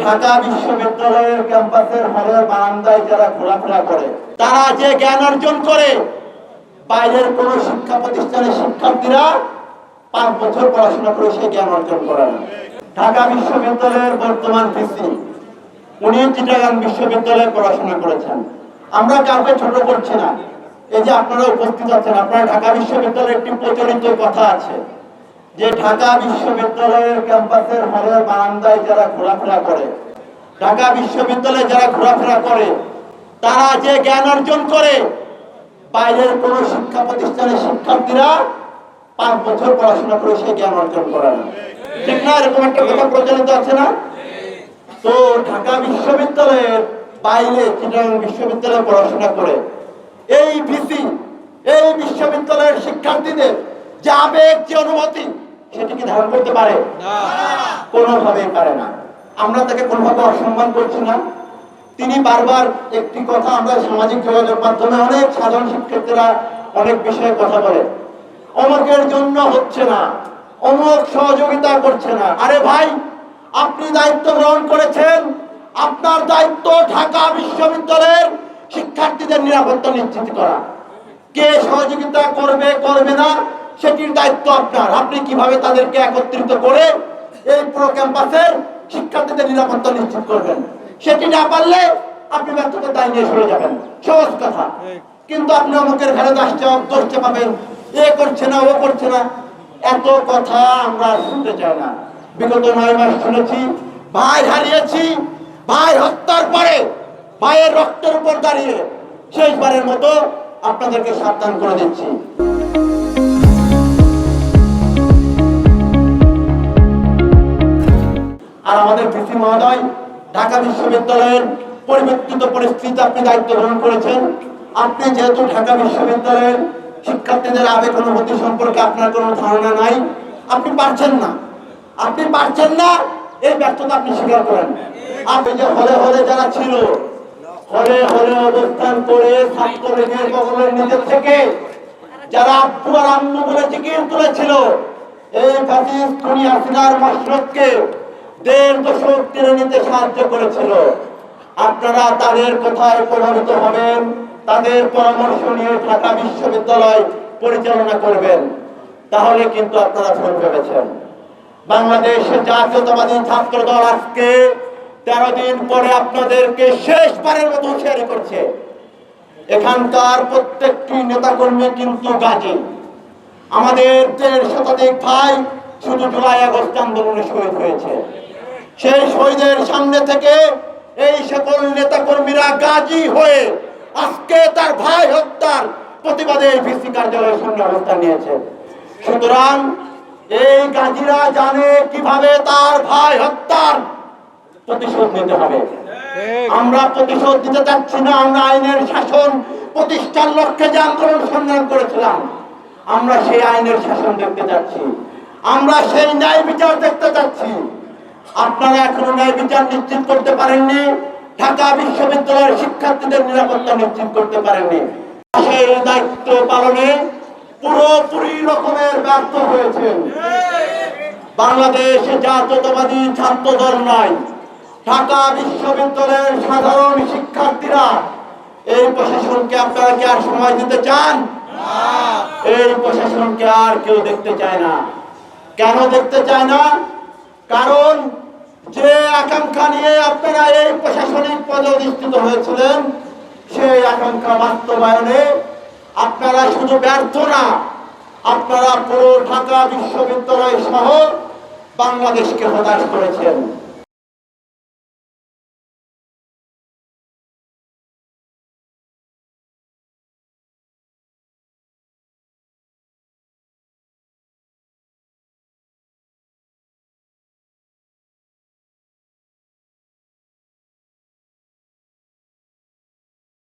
ঢাকা বিশ্ববিদ্যালয়ের ক্যাম্পাসের হলের বারান্দায় যারা ঘোরাফেরা করে, তারা যে জ্ঞান অর্জন করে, বাইরের কোন শিক্ষা প্রতিষ্ঠানের শিক্ষার্থীরা 5 বছর পড়াশোনা করে সেই জ্ঞান অর্জন করে না। ঢাকা বিশ্ববিদ্যালয়ের বর্তমান ভিসি উনি চিটাগাং বিশ্ববিদ্যালয়ে পড়াশোনা করেছেন। আমরা কাউকে ছোট করছি না। এই যে আপনারা উপস্থিত আছেন, আপনারা ঢাকা বিশ্ববিদ্যালয়ের একটি প্রচলিত কথা আছে যে ঢাকা বিশ্ববিদ্যালয়ের ক্যাম্পাসের হলের বারান্দায় যারা ঘোরাফেরা করে, ঢাকা বিশ্ববিদ্যালয়ে যারা ঘোরাফেরা করে, তারা যে জ্ঞান অর্জন করে, বাইরের কোন শিক্ষা প্রতিষ্ঠানের শিক্ষার্থীরা 5 বছর পড়াশোনা করে সেই জ্ঞান অর্জন করে না। ঠিক না? এরকম একটা কথা প্রচলিত আছে না? তো ঢাকা বিশ্ববিদ্যালয়ের বাইরে চিটাগাং বিশ্ববিদ্যালয়ে পড়াশোনা করে এই ভিসি এই বিশ্ববিদ্যালয়ের শিক্ষার্থীদের যে আবেগ, যে অনুভূতি, সেটি কি ধারণ করতে পারে? কোনোভাবেই পারে না। আমরা তাকে কোনোভাবে অসম্মান করছি না। তিনি বারবার একটি কথা, আমরা সামাজিক যোগাযোগ মাধ্যমে অনেক সাধারণ শিক্ষার্থীরা অনেক বিষয়ে কথা বলে, অমুকের জন্য হচ্ছে না, অমুক সহযোগিতা করছে না। আরে ভাই, আপনি দায়িত্ব গ্রহণ করেছেন, আপনার দায়িত্ব ঢাকা বিশ্ববিদ্যালয়ের শিক্ষার্থীদের নিরাপত্তা নিশ্চিত করা। কে সহযোগিতা করবে করবে না সেটির দায়িত্ব আপনার। আপনি কিভাবে তাদেরকে একত্রিত করে এই পুরো ক্যাম্পাসের শিক্ষার্থীদের নিরাপত্তা নিশ্চিত করবেন, সেটি না পারলে আপনি ব্যর্থতার দায় নিয়ে সরে যাবেন। সহজ কথা। কিন্তু আপনি অমুকের ঘরে দোষ চাপাবেন, এ করছে না, ও করছে না, এত কথা আমরা শুনতে চাই না। বিগত 9 মাস শুনেছি, ভাই হারিয়েছি, ভাই হত্যার পরে ভাইয়ের রক্তের উপর দাঁড়িয়ে শেষবারের মতো আপনাদেরকে সাবধান করে দিচ্ছি। আর আমাদের ভিসি মহোদয়, ঢাকা বিশ্ববিদ্যালয়ের পরিবর্তিত পরিস্থিতিতে আপনি দায়িত্ব গ্রহণ করেছেন। আপনি যেহেতু ঢাকা বিশ্ববিদ্যালয়ের শিক্ষার্থীদের আবেগ অনুভূতি সম্পর্কে আপনার কোনো ধারণা নাই, আপনি পারছেন না, এই ব্যর্থতা আপনি স্বীকার করেন। আপনি যে হলে যারা ছিল, হলে অবস্থান করে ছাত্রলীগের বগলের নিজের থেকে যারা আব্বু আর আম্মু বলে জিকির তুলেছিল, এই ফ্যাসিস্ট খুনি হাসিনার মশরতকে 1.5 দশক টেনে নিতে সাহায্য করেছিল। আপনারা তাদের কথায় প্রভাবিত হবেন, তাদের পরামর্শ নিয়ে ঢাকা বিশ্ববিদ্যালয় পরিচালনা করবেন, তাহলে কিন্তু আপনারা ভুল ভেবেছেন। বাংলাদেশ জাতীয়তাবাদী ছাত্র দল আজকে 13 দিন পরে আপনাদেরকে শেষবারের মতো হুঁশিয়ারি করছে। এখানকার প্রত্যেকটি নেতাকর্মী কিন্তু গাজী। আমাদের 1.5 শতাধিক ভাই শুধু জুলাই আগস্ট আন্দোলনে শহীদ হয়েছে। সেই শহীদের সামনে থেকে এই সকল নেতাকর্মীরা গাজী হয়ে আজকে তার ভাই হত্যার প্রতিবাদে এই ভিসি কার্যালয়ের সামনে অবস্থান নিয়েছে। সুতরাং এই গাজীরা জানে কিভাবে তার ভাই হত্যার প্রতিশোধ নিতে হবে। আমরা প্রতিশোধ দিতে চাচ্ছি না। আমরা আইনের শাসন প্রতিষ্ঠার লক্ষ্যে যে আন্দোলন সংগ্রাম করেছিলাম, আমরা সেই আইনের শাসন দেখতে চাচ্ছি, আমরা সেই ন্যায় বিচার দেখতে চাচ্ছি। আপনারা এখনো ন্যায় বিচার নিশ্চিত করতে পারেননি, ঢাকা বিশ্ববিদ্যালয়ের শিক্ষার্থীদের নিরাপত্তা নিশ্চিত করতে পারেননি। সেই দায়িত্ব পালনে পুরোপুরি রকমের ব্যর্থ হয়েছেন। বাংলাদেশ জাতীয়তাবাদী ছাত্র দল নয়, ঢাকা বিশ্ববিদ্যালয়ের সাধারণ শিক্ষার্থীরা এই প্রশাসনকে, আপনারা কি আর সময় দিতে চান? এই প্রশাসনকে আর কেউ দেখতে চায় না। কেন দেখতে চায় না? কারণ যে আকাঙ্ক্ষা নিয়ে আপনারা এই প্রশাসনিক পদে অধিষ্ঠিত হয়েছিলেন, সেই আকাঙ্ক্ষা বাস্তবায়নে আপনারা শুধু ব্যর্থ না, আপনারা পুরো ঢাকা বিশ্ববিদ্যালয় সহ বাংলাদেশকে হতাশ করেছেন।